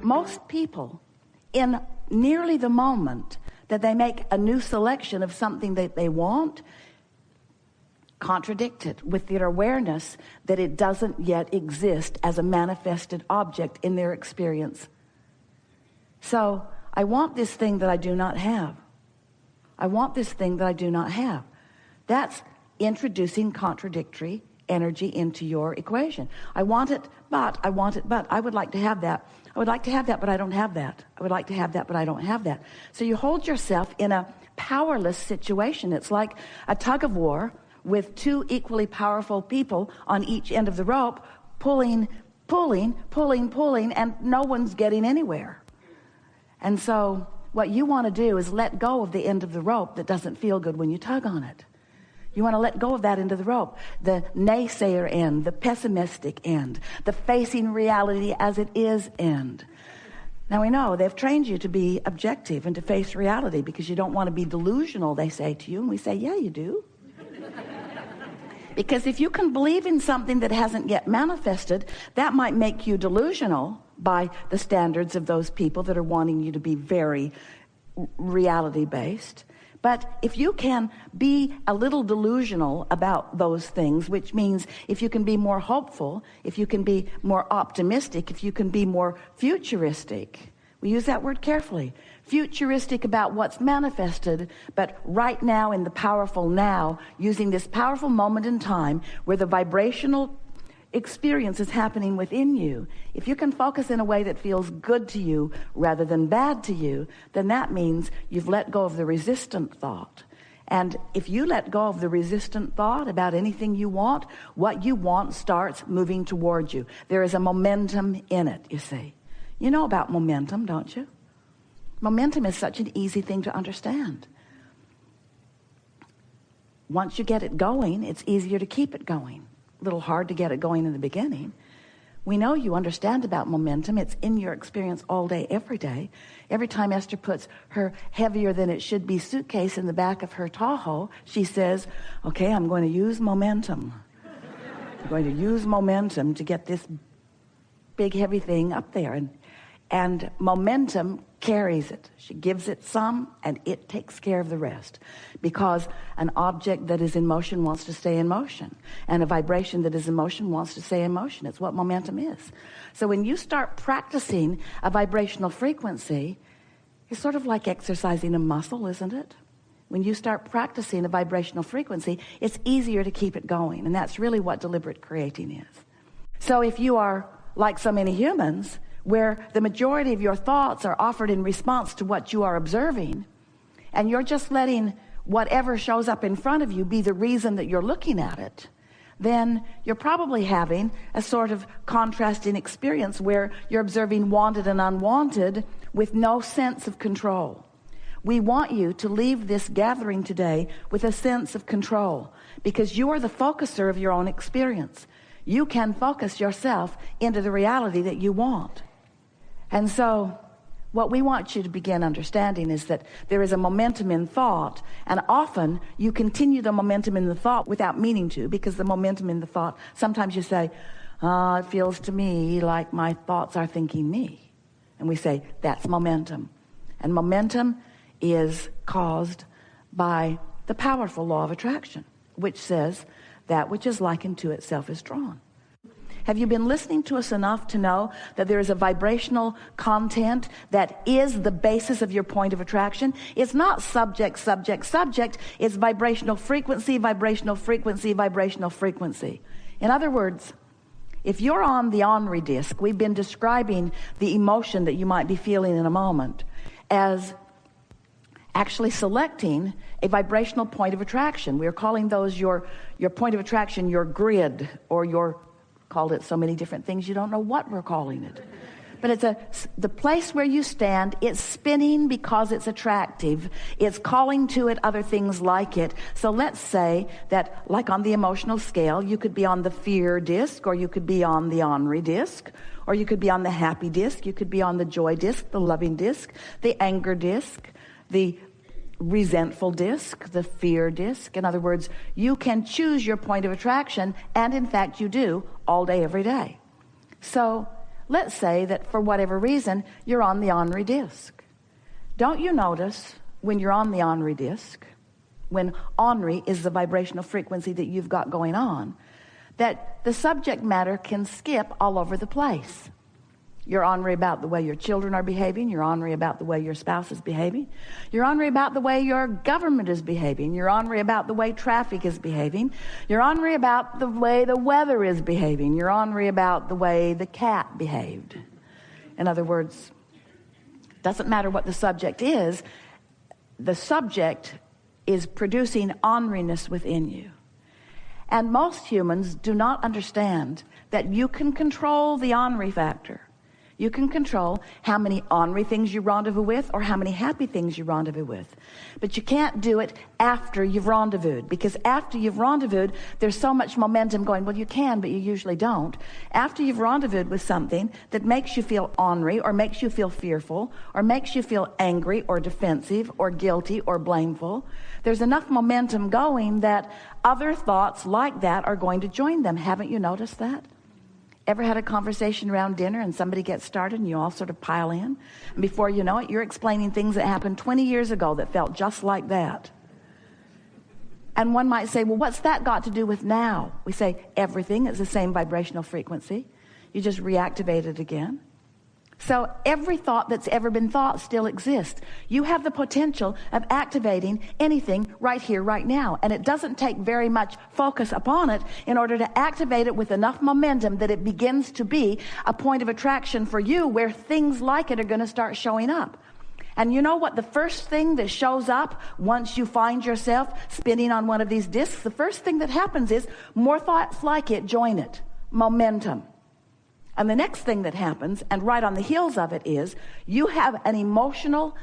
Most people, in nearly the moment that they make a new selection of something that they want, contradict it with their awareness that it doesn't yet exist as a manifested object in their experience. So, I want this thing that I do not have. I want this thing that I do not have. That's introducing contradictory energy into your equation. I want it, but I would like to have that. I would like to have that, but I don't have that. I would like to have that, but I don't have that. So you hold yourself in a powerless situation. It's like a tug of war with two equally powerful people on each end of the rope, pulling, and no one's getting anywhere. And so what you want to do is let go of the end of the rope that doesn't feel good when you tug on it. You want to let go of that end of the rope, the naysayer end, the pessimistic end, the facing reality as it is end. Now we know they've trained you to be objective and to face reality because you don't want to be delusional, they say to you, and we say, yeah, you do. Because if you can believe in something that hasn't yet manifested, that might make you delusional by the standards of those people that are wanting you to be very reality-based. But if you can be a little delusional about those things, which means if you can be more hopeful, if you can be more optimistic, if you can be more futuristic, we use that word carefully, futuristic about what's manifested, but right now in the powerful now, using this powerful moment in time where the vibrational experience is happening within you. If you can focus in a way that feels good to you rather than bad to you, then that means you've let go of the resistant thought. And if you let go of the resistant thought about anything you want, what you want starts moving towards you. There is a momentum in it, you see. You know about momentum, don't you? Momentum is such an easy thing to understand. Once you get it going, it's easier to keep it going. A little hard to get it going in the beginning. We know you understand about momentum. It's in your experience all day, every day. Every time Esther puts her heavier than it should be suitcase in the back of her Tahoe, she says, okay, I'm going to use momentum. I'm going to use momentum to get this big heavy thing up there. And momentum carries it. She gives it some, and it takes care of the rest. Because an object that is in motion wants to stay in motion. And a vibration that is in motion wants to stay in motion. It's what momentum is. So when you start practicing a vibrational frequency, it's sort of like exercising a muscle, isn't it? When you start practicing a vibrational frequency, it's easier to keep it going. And that's really what deliberate creating is. So if you are like so many humans, where the majority of your thoughts are offered in response to what you are observing, and you're just letting whatever shows up in front of you be the reason that you're looking at it, then you're probably having a sort of contrasting experience where you're observing wanted and unwanted with no sense of control. We want you to leave this gathering today with a sense of control, because you are the focuser of your own experience. You can focus yourself into the reality that you want. And so what we want you to begin understanding is that there is a momentum in thought, and often you continue the momentum in the thought without meaning to, because the momentum in the thought, sometimes you say, it feels to me like my thoughts are thinking me. And we say, that's momentum. And momentum is caused by the powerful law of attraction, which says that which is likened to itself is drawn. Have you been listening to us enough to know that there is a vibrational content that is the basis of your point of attraction? It's not subject, subject, subject. It's vibrational frequency, vibrational frequency, vibrational frequency. In other words, if you're on the Henri disc, we've been describing the emotion that you might be feeling in a moment as actually selecting a vibrational point of attraction. We are calling those your point of attraction, your grid, or your, called it so many different things, you don't know what we're calling it. But it's the place where you stand. It's spinning because it's attractive. It's calling to it other things like it. So let's say that, like on the emotional scale, you could be on the fear disc, or you could be on the Henri disc, or you could be on the happy disc, you could be on the joy disc, the loving disc, the anger disc, the resentful disc, the fear disc. In other words, you can choose your point of attraction, and in fact you do all day, every day. So Let's say that for whatever reason, you're on the ornery disc. Don't you notice when you're on the ornery disc, when ornery is the vibrational frequency that you've got going on, that the subject matter can skip all over the place? You're ornery about the way your children are behaving. You're ornery about the way your spouse is behaving. You're ornery about the way your government is behaving. You're ornery about the way traffic is behaving. You're ornery about the way the weather is behaving. You're ornery about the way the cat behaved. In other words, doesn't matter what the subject is, the subject is producing orneriness within you. And most humans do not understand that you can control the ornery factor. You can control how many ornery things you rendezvous with or how many happy things you rendezvous with. But you can't do it after you've rendezvoused, because after you've rendezvoused, there's so much momentum going. Well, you can, but you usually don't. After you've rendezvoused with something that makes you feel ornery or makes you feel fearful or makes you feel angry or defensive or guilty or blameful, there's enough momentum going that other thoughts like that are going to join them. Haven't you noticed that? Ever had a conversation around dinner and somebody gets started and you all sort of pile in? And before you know it, you're explaining things that happened 20 years ago that felt just like that. And one might say, well, what's that got to do with now? We say, everything is the same vibrational frequency. You just reactivate it again. So every thought that's ever been thought still exists. You have the potential of activating anything right here, right now. And it doesn't take very much focus upon it in order to activate it with enough momentum that it begins to be a point of attraction for you where things like it are going to start showing up. And you know what the first thing that shows up once you find yourself spinning on one of these discs? The first thing that happens is more thoughts like it join it. Momentum. And the next thing that happens, and right on the heels of it, is you have an emotional,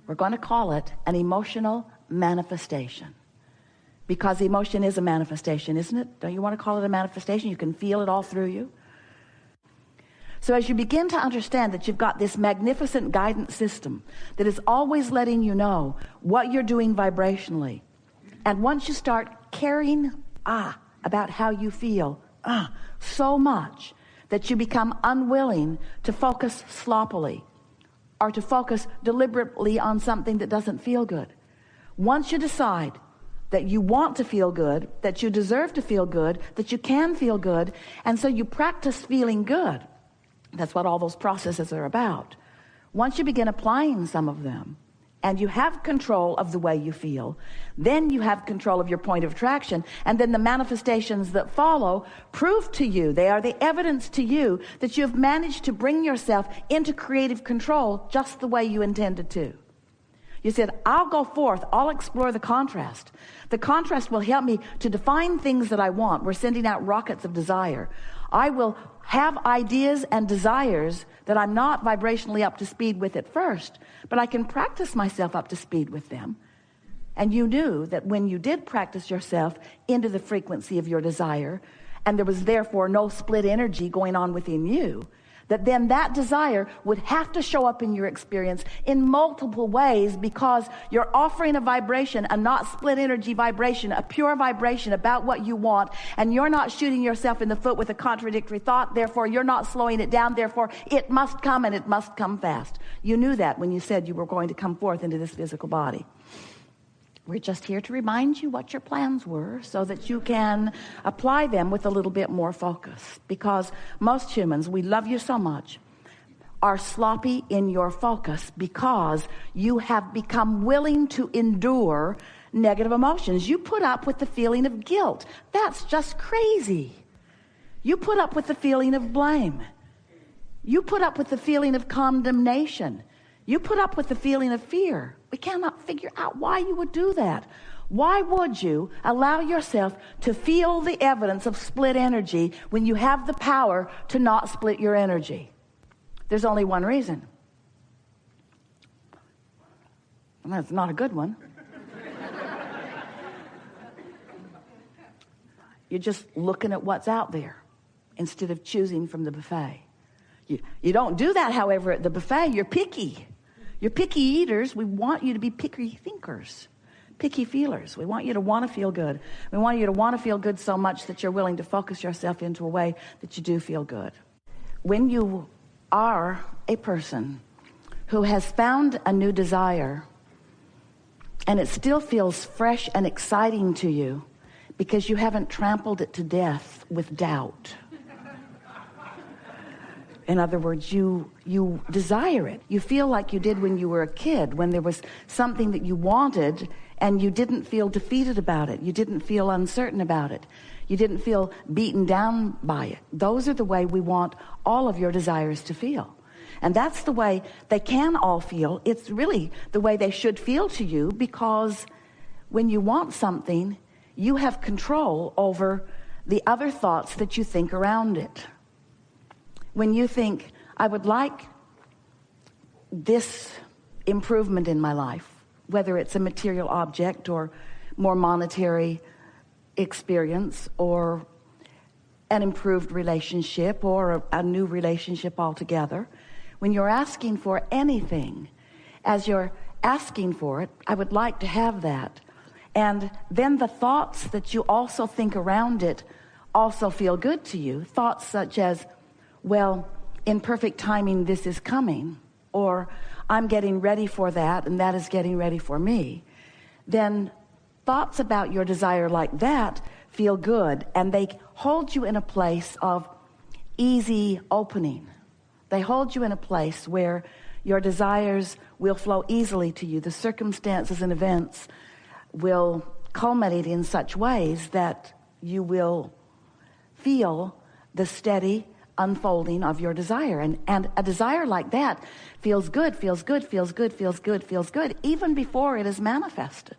we're going to call it an emotional manifestation. Because emotion is a manifestation, isn't it? Don't you want to call it a manifestation? You can feel it all through you. So as you begin to understand that you've got this magnificent guidance system that is always letting you know what you're doing vibrationally, and once you start caring about how you feel, so much that you become unwilling to focus sloppily or to focus deliberately on something that doesn't feel good. Once you decide that you want to feel good, that you deserve to feel good, that you can feel good, and so you practice feeling good. That's what all those processes are about. Once you begin applying some of them, and you have control of the way you feel, then you have control of your point of attraction, and then the manifestations that follow prove to you, they are the evidence to you that you have managed to bring yourself into creative control just the way you intended to. You said, I'll go forth, I'll explore the contrast. The contrast will help me to define things that I want. We're sending out rockets of desire. I will have ideas and desires that I'm not vibrationally up to speed with at first, but I can practice myself up to speed with them. And you knew that when you did practice yourself into the frequency of your desire, and there was therefore no split energy going on within you, that then that desire would have to show up in your experience in multiple ways, because you're offering a vibration, a not split energy vibration, a pure vibration about what you want, and you're not shooting yourself in the foot with a contradictory thought. Therefore, you're not slowing it down. Therefore, it must come, and it must come fast. You knew that when you said you were going to come forth into this physical body. We're just here to remind you what your plans were so that you can apply them with a little bit more focus. Because most humans, we love you so much, are sloppy in your focus because you have become willing to endure negative emotions. You put up with the feeling of guilt. That's just crazy. You put up with the feeling of blame. You put up with the feeling of condemnation. You put up with the feeling of fear. We cannot figure out why you would do that. Why would you allow yourself to feel the evidence of split energy when you have the power to not split your energy? There's only one reason. And that's not a good one. You're just looking at what's out there instead of choosing from the buffet. You don't do that, however, at the buffet. You're picky. You're picky eaters. We want you to be picky thinkers, picky feelers. We want you to want to feel good. We want you to want to feel good so much that you're willing to focus yourself into a way that you do feel good. when you are a person who has found a new desire and it still feels fresh and exciting to you because you haven't trampled it to death with doubt. In other words, you desire it. You feel like you did when you were a kid, when there was something that you wanted and you didn't feel defeated about it. You didn't feel uncertain about it. You didn't feel beaten down by it. Those are the way we want all of your desires to feel. And that's the way they can all feel. It's really the way they should feel to you, because when you want something, you have control over the other thoughts that you think around it. When you think, I would like this improvement in my life, whether it's a material object or more monetary experience or an improved relationship or a new relationship altogether, when you're asking for anything, as you're asking for it, I would like to have that. And then the thoughts that you also think around it also feel good to you. Thoughts such as, well, in perfect timing, this is coming, or I'm getting ready for that, and that is getting ready for me. Then thoughts about your desire like that feel good, and they hold you in a place of easy opening. They hold you in a place where your desires will flow easily to you. The circumstances and events will culminate in such ways that you will feel the steady unfolding of your desire. And a desire like that feels good, feels good, feels good, feels good, feels good, even before it is manifested.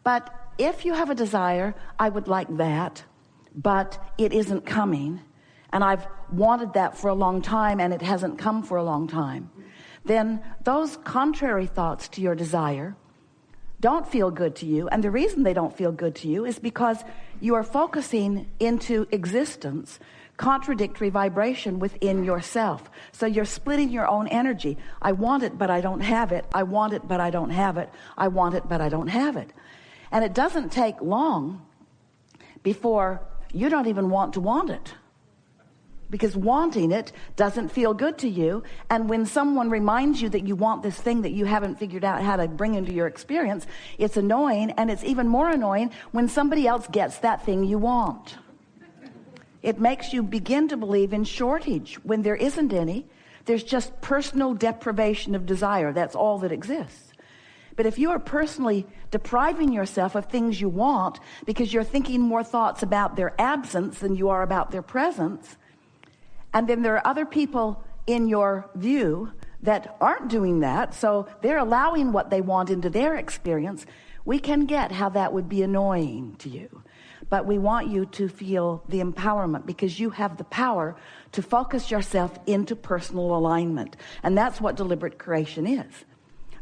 But if you have a desire, I would like that, but it isn't coming, and I've wanted that for a long time and it hasn't come for a long time, then those contrary thoughts to your desire don't feel good to you. And the reason they don't feel good to you is because you are focusing into existence contradictory vibration within yourself. So you're splitting your own energy. I want it, but I don't have it. I want it, but I don't have it. I want it, but I don't have it. And it doesn't take long before you don't even want to want it, because wanting it doesn't feel good to you. And when someone reminds you that you want this thing that you haven't figured out how to bring into your experience, it's annoying. And it's even more annoying when somebody else gets that thing you want. It makes you begin to believe in shortage when there isn't any. There's just personal deprivation of desire. That's all that exists. But if you are personally depriving yourself of things you want because you're thinking more thoughts about their absence than you are about their presence, and then there are other people in your view that aren't doing that, so they're allowing what they want into their experience, we can get how that would be annoying to you. But we want you to feel the empowerment, because you have the power to focus yourself into personal alignment. And that's what deliberate creation is.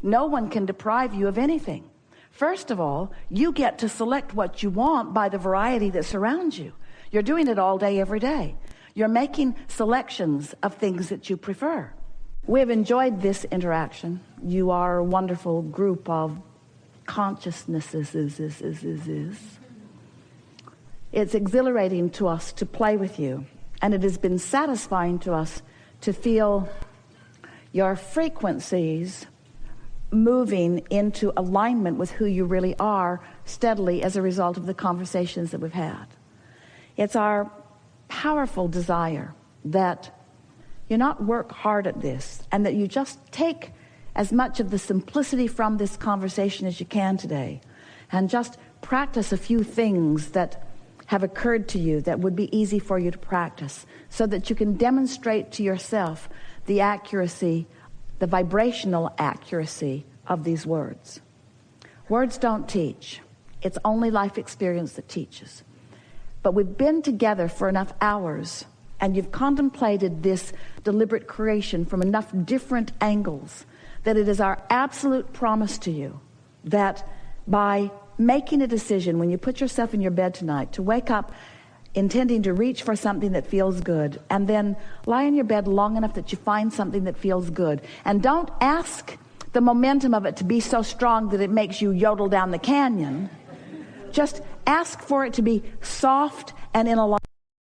No one can deprive you of anything. First of all, you get to select what you want by the variety that surrounds you. You're doing it all day, every day. You're making selections of things that you prefer. We've enjoyed this interaction. You are a wonderful group of consciousnesses. It's exhilarating to us to play with you, and it has been satisfying to us to feel your frequencies moving into alignment with who you really are steadily as a result of the conversations that we've had. It's our powerful desire that you not work hard at this, and that you just take as much of the simplicity from this conversation as you can today, and just practice a few things that have occurred to you that would be easy for you to practice, so that you can demonstrate to yourself the accuracy, the vibrational accuracy of these words. Words don't teach. It's only life experience that teaches. But we've been together for enough hours, and you've contemplated this deliberate creation from enough different angles, that it is our absolute promise to you that by making a decision when you put yourself in your bed tonight to wake up intending to reach for something that feels good, and then lie in your bed long enough that you find something that feels good, and don't ask the momentum of it to be so strong that it makes you yodel down the canyon. Just ask for it to be soft and in alignment.